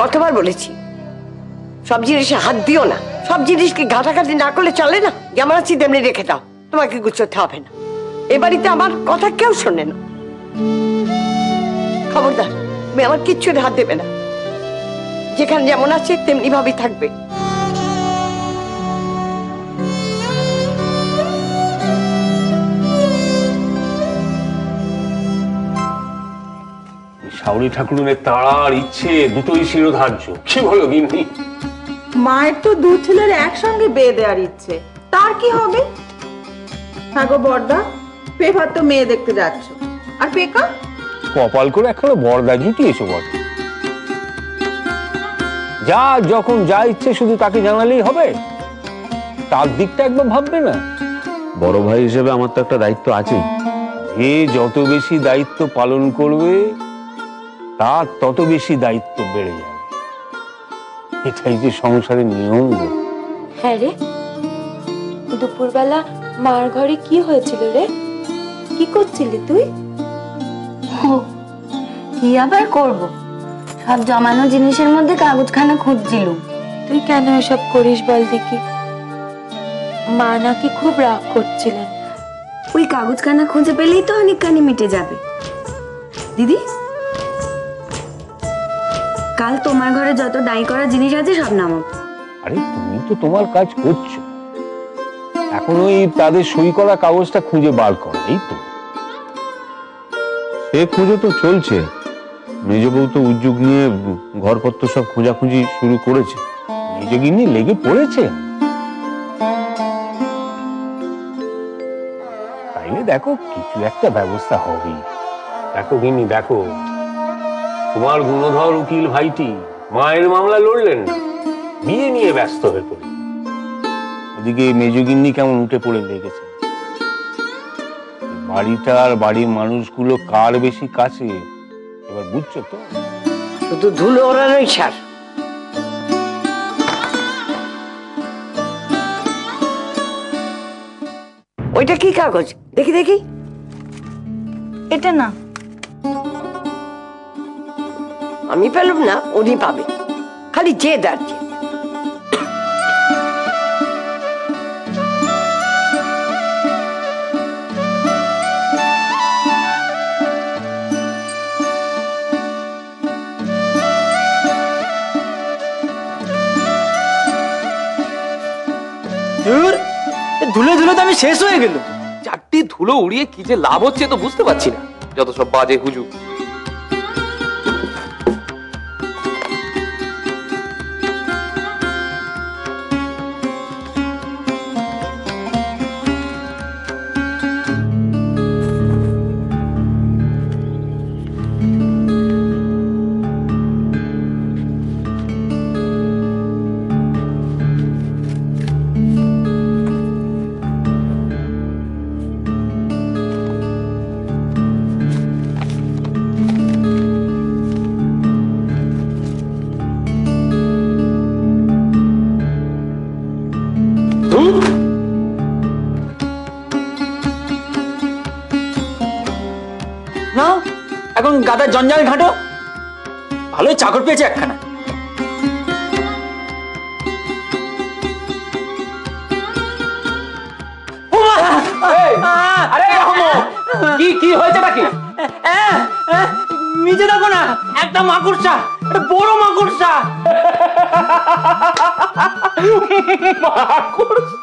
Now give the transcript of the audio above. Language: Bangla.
কতবার বলেছি সব জিনিসে হাত দিও না, সব জিনিসকে ঘাটাঘাটি না করলে চলে না। যেমন আছি তেমনি রেখে দাও, তোমাকে গুছোতে হবে না। এ বাড়িতে আমার কথা কেউ শোনে না। খবরদার, তুমি আমার কিচ্ছুর হাত দেবে না। যেখানে যেমন আছে তেমনি ভাবেই থাকবে। শাওরি ঠাকুরের তাড়ার ইচ্ছে দুটোই শিরোধার্য। কি বলো গিন্নি? মায়ের তো দু ছেলের একসঙ্গে বিয়ে দেওয়ার ইচ্ছে, তার কি হবে? হ্যাঁ গো বড়দা, পেপার তো মেয়ে দেখতে যাচ্ছ, আর পেকা কপাল করে এখনো বড়দা জুটিয়েছো বটে। যা যখন যা ইচ্ছে শুধু তাকে জানালেই হবে, তার দিকটা একবার ভাববে না? বড় ভাই হিসেবে আমার তো একটা দায়িত্ব আছে। যে যত বেশি দায়িত্ব পালন করবে তার তত বেশি দায়িত্ব বেড়ে যাবে। এটাই যে সংসারের নিয়ম। হ্যাঁ রে, দুপুরবেলা মার ঘরে কি হয়েছিল রে? কি করছিলি তুই? কি আবার করব, সব জমানো জিনিসের মধ্যে কাগজখানা খুঁজছিলুম। তুই কেন এসব করিস বল দেখি? মা নাকি খুব রাগ করছিলেন। ওই কাগজখানা খুঁজে পেলেই তো অনেকখানি মিটে যাবে। দিদি, কাল তোমার ঘরে যত ডাই করা জিনিস আছে সব নামাবো। আরে তুমি তো তোমার কাজ করছো, এখন ওই তাদের সই করা কাগজটা খুঁজে বার কর, এই তো। সে খুঁজে তো চলছে। মেজ বউ তো উদ্যোগ নিয়ে ঘরপত্র সব খোঁজাখুঁজি শুরু করেছে। মেজ গিন্নি লেগে পড়েছে। তাইলে দেখো কিছু একটা ব্যবস্থা হবে। দেখো গিন্নি, দেখো তোমার গুণধর উকিল ভাইটি মায়ের মামলা লড়লেন না, বিয়ে নিয়ে ব্যস্ত হয়ে পড়ল। ওদিকে মেজগিন্নি কেমন উঠে পড়ে লেগেছে। বাড়িটা আর বাড়ির মানুষগুলো কার বেশি কাছে এবার বুঝছো তো? শুধু ধুলো ওড়ানোই সার। ওইটা কি কাগজ? দেখি দেখি। এটা না, আমি পেলাম না, উনি পাবে। খালি যে দাঁড়িয়ে ধুলে ধুলে তো আমি শেষ হয়ে গেল। চারটি ধুলো উড়িয়ে কি যে লাভ হচ্ছে তো বুঝতে পারছি না। যত সব বাজে হুজুগ। না, এখন গাদার জঞ্জাল ঘাঁটো। ভালোই চাকর পেয়েছে একখানা। আরে কি কি হয়েছে নাকি? নিচে দেখো না, একটা মাকড়সা, একটা বড় মাকড়সা। মাকড়সা